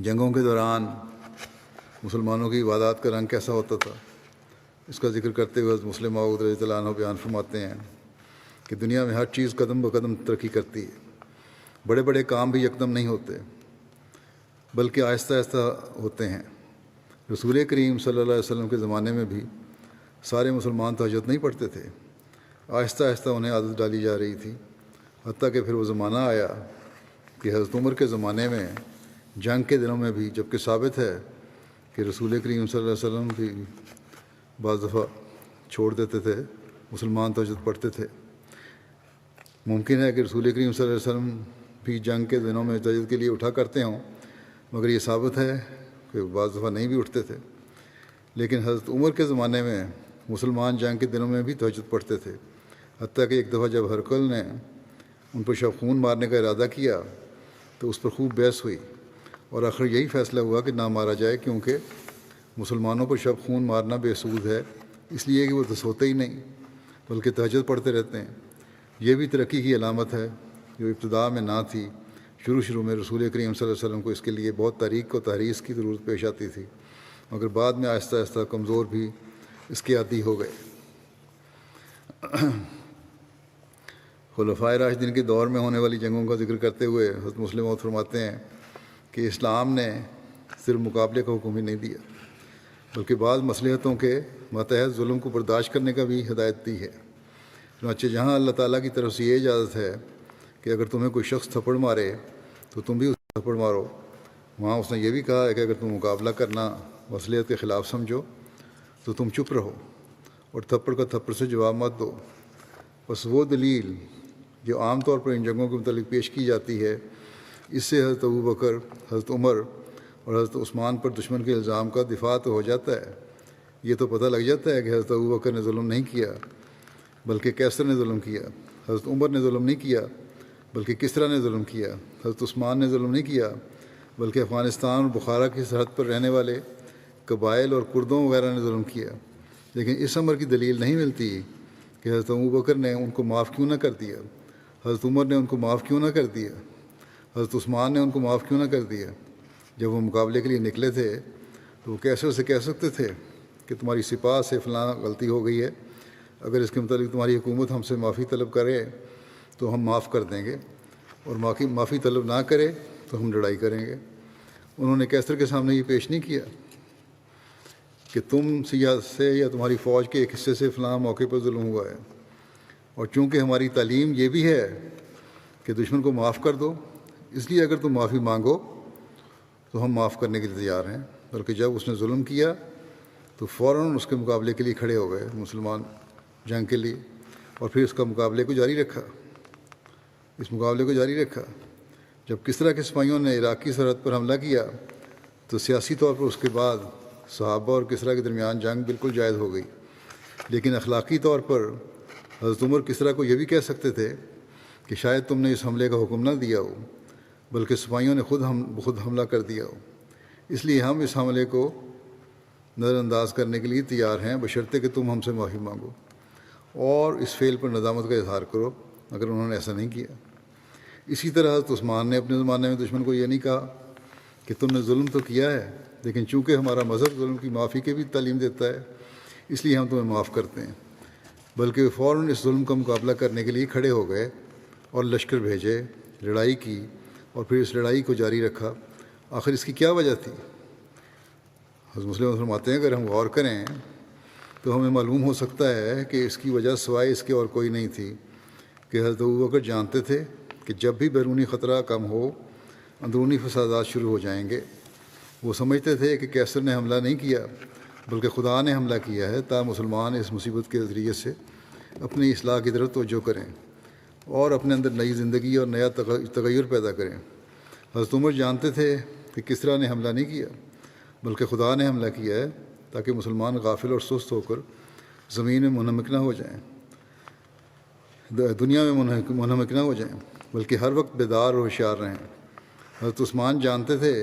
جنگوں کے دوران مسلمانوں کی عبادات کا رنگ کیسا ہوتا تھا، اس کا ذکر کرتے ہوئے حضرت مسلم موعود رضی اللہ عنہ بیان فرماتے ہیں کہ دنیا میں ہر چیز قدم بقدم ترقی کرتی ہے، بڑے بڑے کام بھی یکدم نہیں ہوتے بلکہ آہستہ آہستہ ہوتے ہیں۔ رسول کریم صلی اللہ علیہ وسلم کے زمانے میں بھی سارے مسلمان تہجد نہیں پڑھتے تھے، آہستہ آہستہ انہیں عادت ڈالی جا رہی تھی، حتیٰ کہ پھر وہ زمانہ آیا کہ حضرت عمر کے زمانے میں جنگ کے دنوں میں بھی، جبکہ ثابت ہے کہ رسول کریم صلی اللہ علیہ وسلم بھی بعض دفعہ چھوڑ دیتے تھے، مسلمان تہجد پڑھتے تھے۔ ممکن ہے کہ رسول کریم صلی اللہ علیہ وسلم بھی جنگ کے دنوں میں تہجد کے لیے اٹھا کرتے ہوں، مگر یہ ثابت ہے کہ بعض دفعہ نہیں بھی اٹھتے تھے۔ لیکن حضرت عمر کے زمانے میں مسلمان جنگ کے دنوں میں بھی تہجد پڑھتے تھے، حتیٰ کہ ایک دفعہ جب ہرقل نے ان پر شب خون مارنے کا ارادہ کیا تو اس پر خوب بحث ہوئی، اور آخر یہی فیصلہ ہوا کہ نہ مارا جائے، کیونکہ مسلمانوں پر شب خون مارنا بے سود ہے، اس لیے کہ وہ تو سوتے ہی نہیں بلکہ تہجد پڑھتے رہتے ہیں۔ یہ بھی ترقی کی علامت ہے جو ابتدا میں نہ تھی۔ شروع میں رسول کریم صلی اللہ علیہ وسلم کو اس کے لیے بہت تحریک و تحریص کی ضرورت پیش آتی تھی، مگر بعد میں آہستہ آہستہ کمزور بھی اس کے عادی ہو گئے۔ خلفائے راشدین کے دور میں ہونے والی جنگوں کا ذکر کرتے ہوئے حضرت مسلم موعود فرماتے ہیں کہ اسلام نے صرف مقابلے کا حکم ہی نہیں دیا بلکہ بعض مصلحتوں کے ماتحت ظلم کو برداشت کرنے کا بھی ہدایت دی ہے۔ چنانچہ جہاں اللہ تعالیٰ کی طرف سے یہ اجازت ہے کہ اگر تمہیں کوئی شخص تھپڑ مارے تو تم بھی اس کو تھپڑ مارو، وہاں اس نے یہ بھی کہا ہے کہ اگر تم مقابلہ کرنا مصلحت کے خلاف سمجھو تو تم چپ رہو اور تھپڑ کا تھپڑ سے جواب مت دو۔ بس وہ دلیل جو عام طور پر ان جنگوں کے متعلق پیش کی جاتی ہے، اس سے حضرت ابوبکر، حضرت عمر اور حضرت عثمان پر دشمن کے الزام کا دفاع تو ہو جاتا ہے۔ یہ تو پتہ لگ جاتا ہے کہ حضرت ابوبکر نے ظلم نہیں کیا بلکہ کیسر نے ظلم کیا، حضرت عمر نے ظلم نہیں کیا بلکہ کسریٰ نے ظلم کیا، حضرت عثمان نے ظلم نہیں کیا بلکہ افغانستان اور بخارا کی سرحد پر رہنے والے قبائل اور کردوں وغیرہ نے ظلم کیا۔ لیکن اس امر کی دلیل نہیں ملتی کہ حضرت ابوبکر نے ان کو معاف کیوں نہ کر دیا، حضرت عمر نے ان کو معاف کیوں نہ کر دیا، حضرت عثمان نے ان کو معاف کیوں نہ کر دیا۔ جب وہ مقابلے کے لیے نکلے تھے تو وہ کیسے اسے کہہ سکتے تھے کہ تمہاری سپاہ سے فلاں غلطی ہو گئی ہے، اگر اس کے متعلق تمہاری حکومت ہم سے معافی طلب کرے تو ہم معاف کر دیں گے، اور معافی طلب نہ کرے تو ہم لڑائی کریں گے۔ انہوں نے کیسر کے سامنے یہ پیش نہیں کیا کہ تم سے یا تمہاری فوج کے ایک حصے سے فلاں موقع پر ظلم ہوا ہے، اور چونکہ ہماری تعلیم یہ بھی ہے کہ دشمن کو معاف کر دو، اس لیے اگر تم معافی مانگو تو ہم معاف کرنے کے لیے تیار ہیں، بلکہ جب اس نے ظلم کیا تو فوراً اس کے مقابلے کے لیے کھڑے ہو گئے مسلمان جنگ کے لیے، اور پھر اس مقابلے کو جاری رکھا۔ جب کسریٰ کے سپاہیوں نے عراقی سرحد پر حملہ کیا تو سیاسی طور پر اس کے بعد صحابہ اور کسریٰ کے درمیان جنگ بالکل جائز ہو گئی، لیکن اخلاقی طور پر حضرت عمر کسریٰ کو یہ بھی کہہ سکتے تھے کہ شاید تم نے اس حملے کا حکم نہ دیا ہو بلکہ سپاہیوں نے خود حملہ کر دیا ہو، اس لیے ہم اس حملے کو نظر انداز کرنے کے لیے تیار ہیں بشرطے کہ تم ہم سے معافی مانگو اور اس فعل پر ندامت کا اظہار کرو اگر انہوں نے ایسا نہیں کیا۔ اسی طرح حضرت عثمان نے اپنے زمانے میں دشمن کو یہ نہیں کہا کہ تم نے ظلم تو کیا ہے، لیکن چونکہ ہمارا مذہب ظلم کی معافی کی بھی تعلیم دیتا ہے اس لیے ہم تمہیں معاف کرتے ہیں، بلکہ وہ فوراً اس ظلم کا مقابلہ کرنے کے لیے کھڑے ہو گئے اور لشکر بھیجے، لڑائی کی اور پھر اس لڑائی کو جاری رکھا۔ آخر اس کی کیا وجہ تھی؟ حضرت مسلم فرماتے ہیں اگر ہم غور کریں تو ہمیں معلوم ہو سکتا ہے کہ اس کی وجہ سوائے اس کے اور کوئی نہیں تھی کہ حضرت ابوبکر جانتے تھے کہ جب بھی بیرونی خطرہ کم ہو اندرونی فسادات شروع ہو جائیں گے۔ وہ سمجھتے تھے کہ کیسر نے حملہ نہیں کیا بلکہ خدا نے حملہ کیا ہے تاکہ مسلمان اس مصیبت کے ذریعے سے اپنی اصلاح کی طرف توجہ کریں اور اپنے اندر نئی زندگی اور نیا تغیر پیدا کریں۔ حضرت عمر جانتے تھے کہ کسریٰ نے حملہ نہیں کیا بلکہ خدا نے حملہ کیا ہے تاکہ مسلمان غافل اور سست ہو کر زمین میں منہمک نہ ہو جائیں، دنیا میں منہمک نہ ہو جائیں، بلکہ ہر وقت بیدار اور ہوشیار رہیں۔ حضرت عثمان جانتے تھے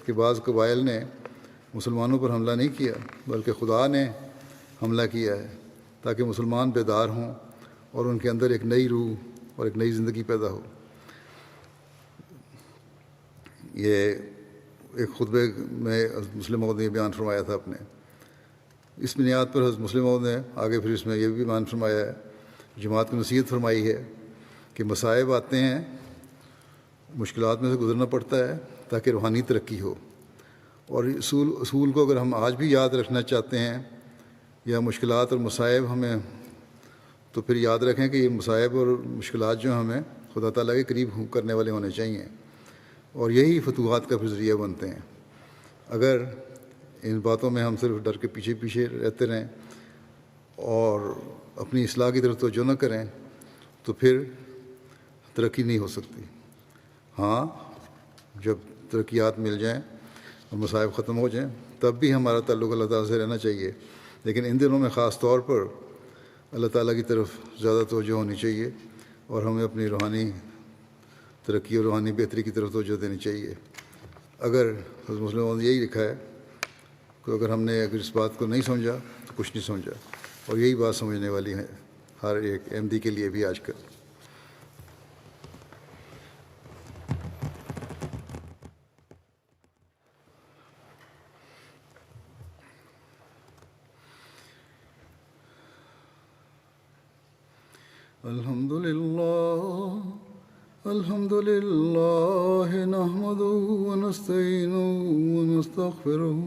کہ بعض قبائل نے مسلمانوں پر حملہ نہیں کیا بلکہ خدا نے حملہ کیا ہے تاکہ مسلمان بیدار ہوں اور ان کے اندر ایک نئی روح اور ایک نئی زندگی پیدا ہو۔ یہ ایک خطبے میں حضرت مسلم موعود نے یہ بیان فرمایا تھا اپنے. اس بنیاد پر حضرت مسلم موعود نے آگے پھر اس میں یہ بھی بیان فرمایا ہے، جماعت کو نصیحت فرمائی ہے کہ مصائب آتے ہیں، مشکلات میں سے گزرنا پڑتا ہے تاکہ روحانی ترقی ہو. اور اصول کو اگر ہم آج بھی یاد رکھنا چاہتے ہیں یا مشکلات اور مصائب ہمیں، تو پھر یاد رکھیں کہ یہ مصائب اور مشکلات جو ہمیں خدا تعالیٰ کے قریب کرنے والے ہونے چاہیے، اور یہی فتوحات کا پھر ذریعہ بنتے ہیں. اگر ان باتوں میں ہم صرف ڈر کے پیچھے پیچھے رہتے رہیں اور اپنی اصلاح کی طرف توجہ نہ کریں تو پھر ترقی نہیں ہو سکتی. ہاں، جب ترقیات مل جائیں اور مصائب ختم ہو جائیں تب بھی ہمارا تعلق اللہ تعالیٰ سے رہنا چاہیے، لیکن ان دنوں میں خاص طور پر اللہ تعالیٰ کی طرف زیادہ توجہ ہونی چاہیے اور ہمیں اپنی روحانی ترقی اور روحانی بہتری کی طرف توجہ دینی چاہیے. اگر حضرت مسلم موعود نے یہی لکھا ہے کہ اگر ہم نے اس بات کو نہیں سمجھا تو کچھ نہیں سمجھا، اور یہی بات سمجھنے والی ہے ہر ایک احمدی کے لیے بھی آج کل. الحمد لله نحمده ونستعينه ونستغفره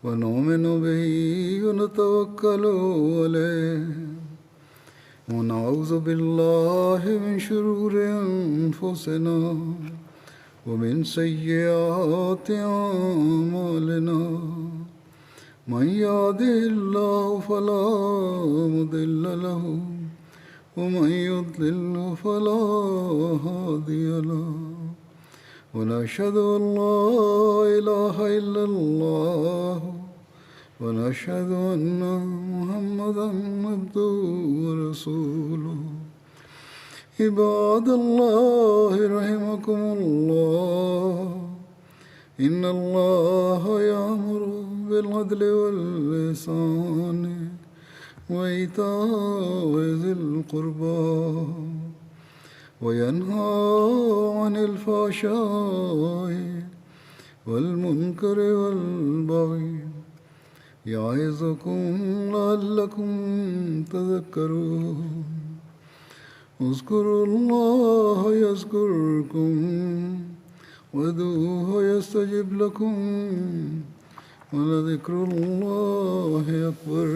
ونؤمن به ونتوكل عليه ونعوذ بالله من شرور أنفسنا ومن سيئات أعمالنا. من يهده الله فلا مضل له ومن يضلل فلا هادي له. ونشهد أن لا إله إلا الله ونشهد أن محمدا عبده ورسوله. عباد الله رحمكم الله، إن الله يأمر بالعدل والإحسان وإيتاء ذي القربى وينهى عن الفحشاء والمنكر والبغي يعظكم لعلكم تذكرون. اذكروا الله يذكركم وادعوه يستجب لكم ولذكر الله أكبر.